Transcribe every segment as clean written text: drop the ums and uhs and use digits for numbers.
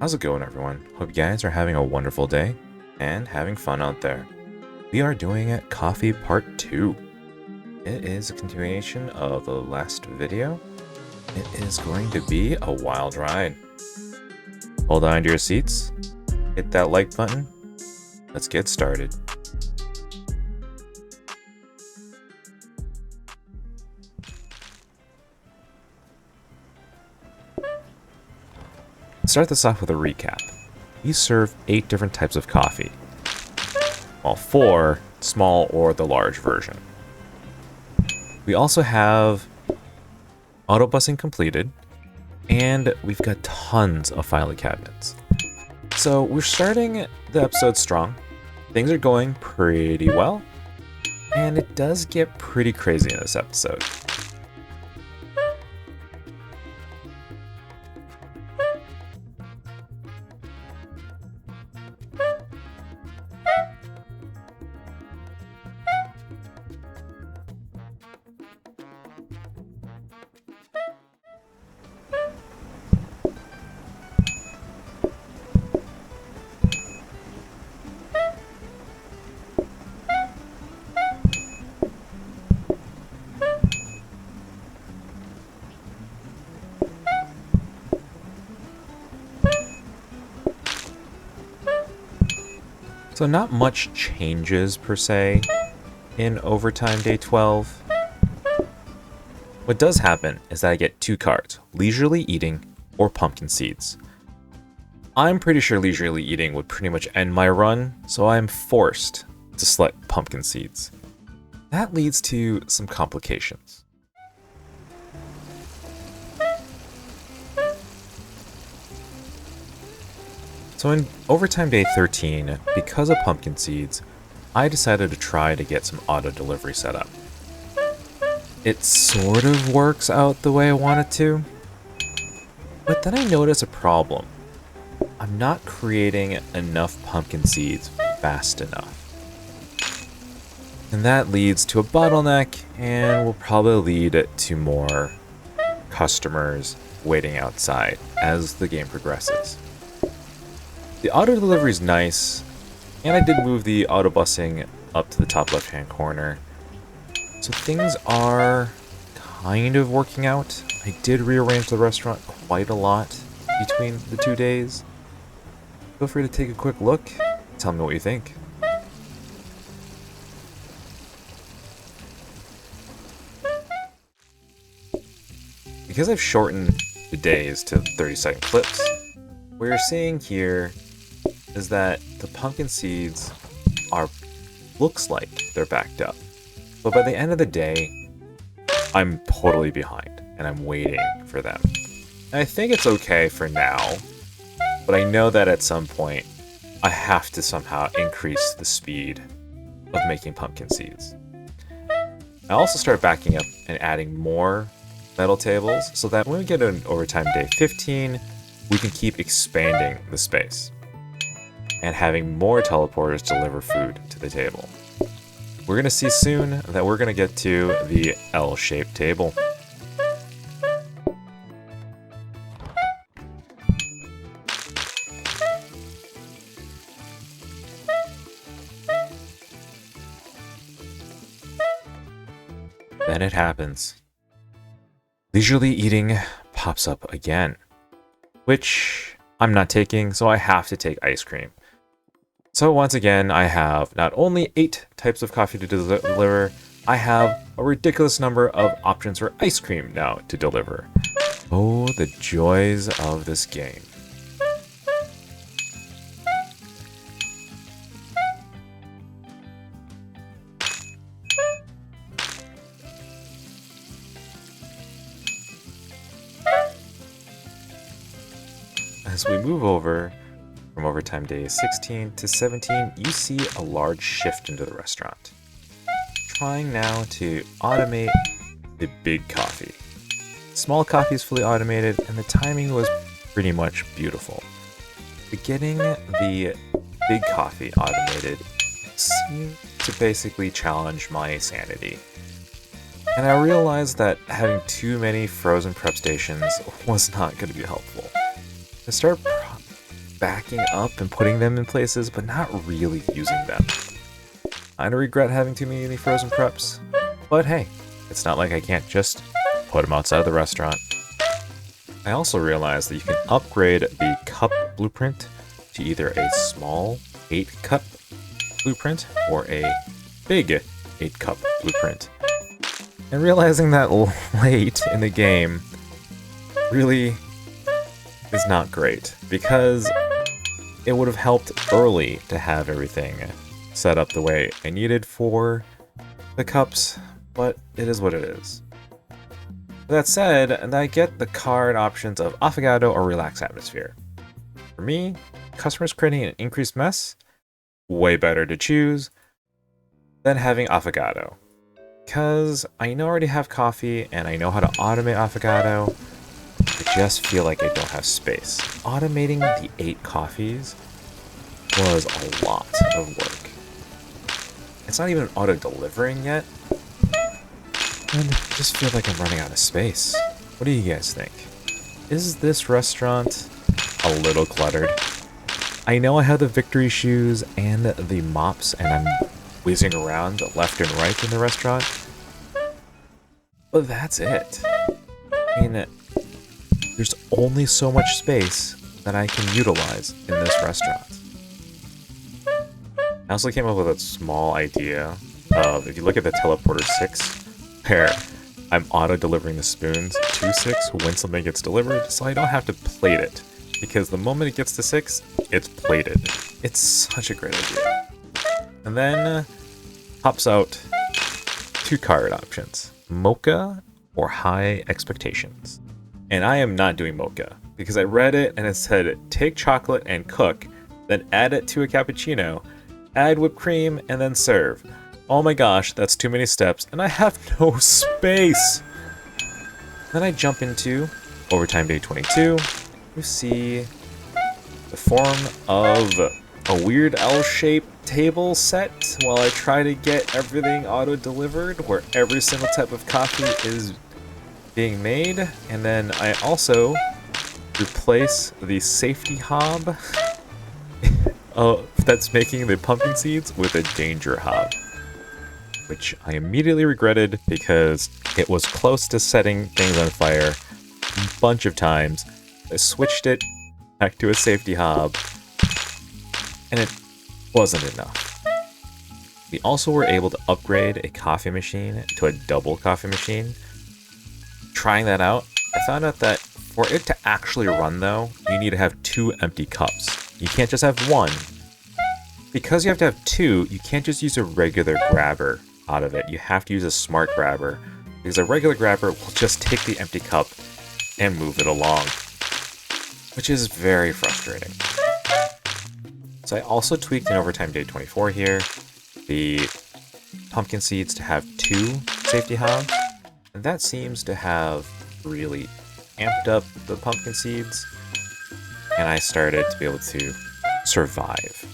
How's it going, everyone? Hope you guys are having a wonderful day and having fun out there. We are doing Coffee Part 2. It is a continuation of the last video. It is going to be a wild ride. Hold on to your seats, hit that like button, let's get started. Start this off with a recap. We serve 8 different types of coffee, while 4 small or the large version. We also have auto busing completed, and we've got tons of filing cabinets. So we're starting the episode strong. Things are going pretty well, and it does get pretty crazy in this episode. So not much changes per se in overtime day 12. What does happen is that I get 2 cards, leisurely eating or pumpkin seeds. I'm pretty sure leisurely eating would pretty much end my run, so I'm forced to select pumpkin seeds. That leads to some complications. So in overtime day 13, because of pumpkin seeds, I decided to try to get some auto delivery set up. It sort of works out the way I want it to, but then I notice a problem. I'm not creating enough pumpkin seeds fast enough. And that leads to a bottleneck and will probably lead to more customers waiting outside as the game progresses. The auto delivery is nice, and I did move the auto busing up to the top left hand corner. So things are kind of working out. I did rearrange the restaurant quite a lot between the 2 days. Feel free to take a quick look, tell me what you think. Because I've shortened the days to 30-second clips, what you're seeing here is that the pumpkin seeds looks like they're backed up. But by the end of the day, I'm totally behind, and I'm waiting for them. And I think it's okay for now, but I know that at some point, I have to somehow increase the speed of making pumpkin seeds. I also start backing up and adding more metal tables, so that when we get an overtime day 15, we can keep expanding the space and having more teleporters deliver food to the table. We're going to see soon that we're going to get to the L-shaped table. Then it happens. Leisurely eating pops up again, which I'm not taking, so I have to take ice cream. So once again, I have not only 8 types of coffee to deliver, I have a ridiculous number of options for ice cream now to deliver. Oh, the joys of this game. As we move over from overtime days 16 to 17, you see a large shift into the restaurant. Trying now to automate the big coffee. Small coffee is fully automated, and the timing was pretty much beautiful. But getting the big coffee automated seemed to basically challenge my sanity. And I realized that having too many frozen prep stations was not going to be helpful. I started backing up and putting them in places, but not really using them. I don't regret having too many frozen preps, but hey, it's not like I can't just put them outside the restaurant. I also realized that you can upgrade the cup blueprint to either a small 8-cup blueprint or a big 8-cup blueprint. And realizing that late in the game really is not great, because it would have helped early to have everything set up the way I needed for the cups, but it is what it is. That said, I get the card options of Affogato or Relaxed Atmosphere. For me, customers creating an increased mess, way better to choose than having Affogato. Because I already have coffee and I know how to automate Affogato, I just feel like I don't have space. Automating the 8 coffees was a lot of work. It's not even auto-delivering yet, and I just feel like I'm running out of space. What do you guys think? Is this restaurant a little cluttered? I know I have the victory shoes and the mops, and I'm whizzing around left and right in the restaurant, but that's it. I mean, there's only so much space that I can utilize in this restaurant. I also came up with a small idea of, if you look at the Teleporter 6, where I'm auto-delivering the spoons to 6 when something gets delivered, so I don't have to plate it, because the moment it gets to 6, it's plated. It's such a great idea. And then pops out 2 card options, Mocha or High Expectations. And I am not doing Mocha, because I read it and it said, take chocolate and cook, then add it to a cappuccino, add whipped cream, and then serve. Oh my gosh, that's too many steps, and I have no space! Then I jump into Overtime Day 22. You see the form of a weird L-shaped table set while I try to get everything auto-delivered, where every single type of coffee is being made. And then I also replace the safety hob that's making the pumpkin seeds with a danger hob, which I immediately regretted because it was close to setting things on fire a bunch of times. I switched it back to a safety hob, and it wasn't enough. We also were able to upgrade a coffee machine to a double coffee machine. Trying that out, I found out that for it to actually run though, you need to have 2 empty cups. You can't just have 1. Because you have to have 2, you can't just use a regular grabber out of it. You have to use a smart grabber, because a regular grabber will just take the empty cup and move it along, which is very frustrating. So I also tweaked in Overtime Day 24 here the pumpkin seeds to have 2 safety hobs, and that seems to have really amped up the pumpkin seeds, and I started to be able to survive.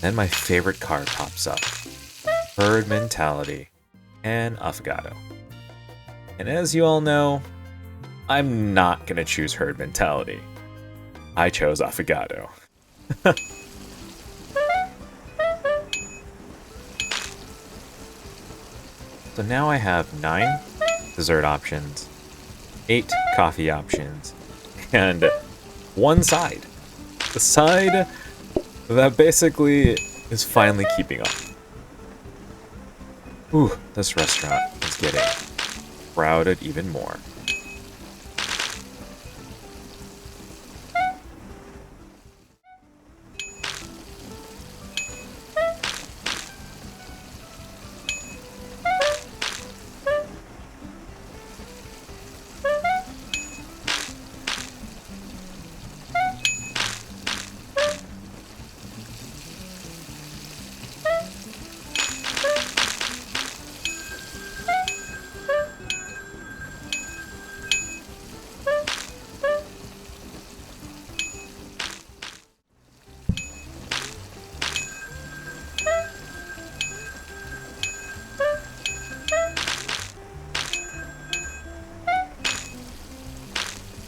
Then my favorite card pops up, Herd Mentality and Affogato. And as you all know, I'm not going to choose Herd Mentality. I chose Affogato. So now I have 9 dessert options, 8 coffee options, and 1 side. The side that basically is finally keeping up. Ooh, this restaurant is getting crowded even more.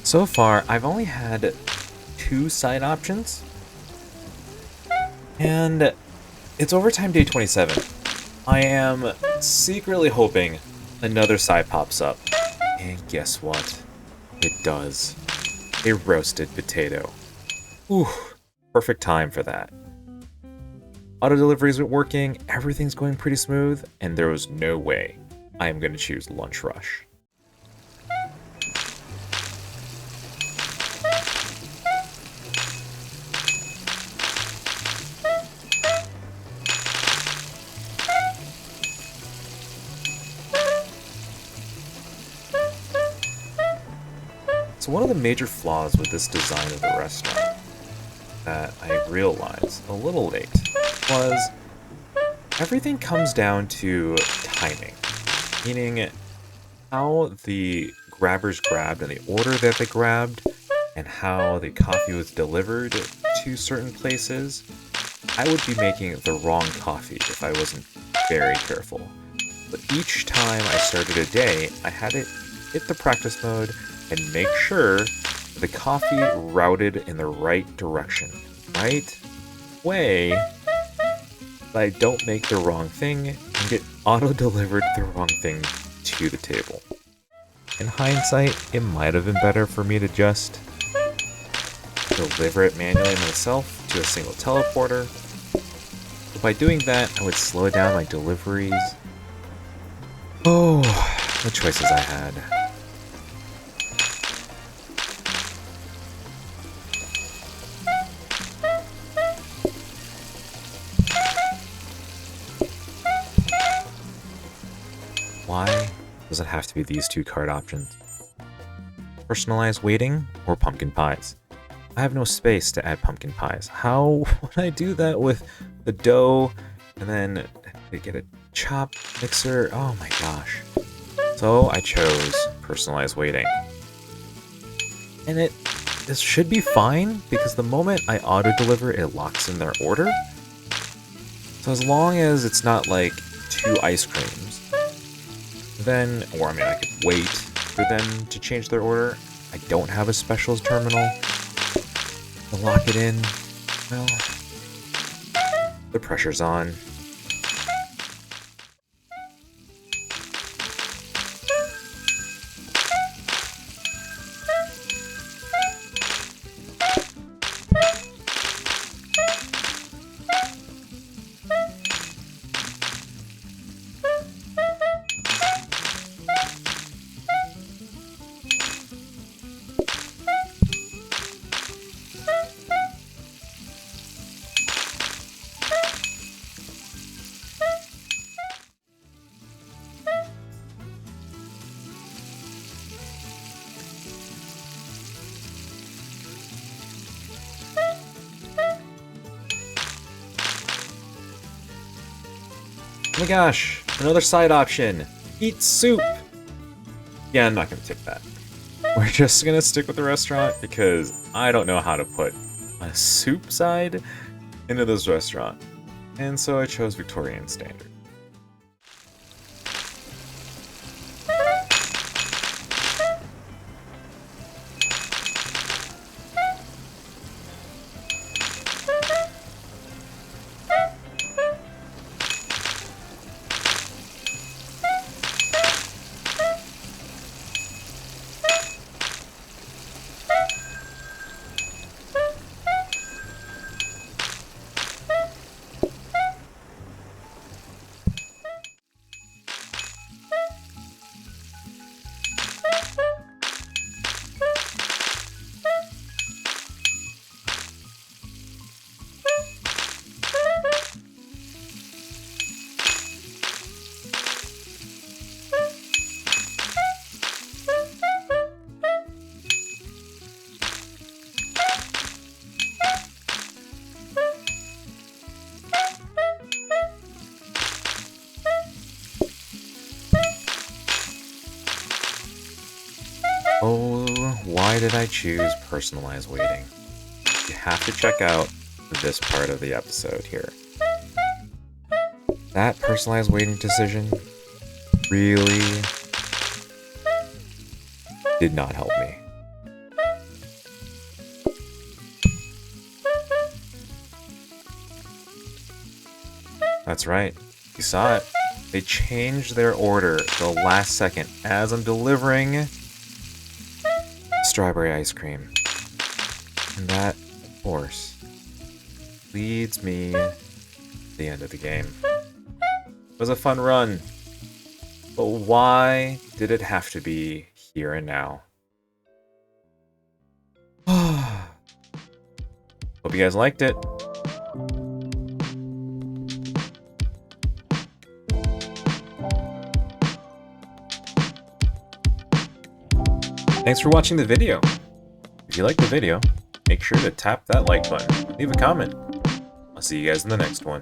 So far, I've only had 2 side options. And it's overtime day 27. I am secretly hoping another side pops up. And guess what? It does. A roasted potato. Ooh, perfect time for that. Auto deliveries weren't working, everything's going pretty smooth, and there was no way I am going to choose lunch rush. So one of the major flaws with this design of the restaurant that I realized a little late was everything comes down to timing, meaning how the grabbers grabbed and the order that they grabbed and how the coffee was delivered to certain places. I would be making the wrong coffee if I wasn't very careful. But each time I started a day, I had to hit the practice mode and make sure the coffee routed in the right direction, right way, that I don't make the wrong thing and get auto-delivered the wrong thing to the table. In hindsight, it might have been better for me to just deliver it manually myself to a single teleporter, but by doing that, I would slow down my deliveries. Oh, the choices I had. Why does it have to be these 2 card options? Personalized waiting or pumpkin pies? I have no space to add pumpkin pies. How would I do that with the dough and then to get a chop mixer? Oh my gosh. So I chose personalized waiting. And this should be fine because the moment I auto-deliver, it locks in their order. So as long as it's not like 2 ice creams, then, or I mean, I could wait for them to change their order. I don't have a specials terminal to lock it in. Well, the pressure's on. Oh my gosh, another side option. Eat soup. Yeah, I'm not gonna take that. We're just gonna stick with the restaurant because I don't know how to put a soup side into this restaurant. And so I chose Victorian Standard. Oh, why did I choose personalized waiting? You have to check out this part of the episode here. That personalized waiting decision really did not help me. That's right. You saw it. They changed their order the last second as I'm delivering strawberry ice cream. And that, of course, leads me to the end of the game. It was a fun run, but why did it have to be here and now? Hope you guys liked it. Thanks for watching the video. If you liked the video, make sure to tap that like button, leave a comment. I'll see you guys in the next one.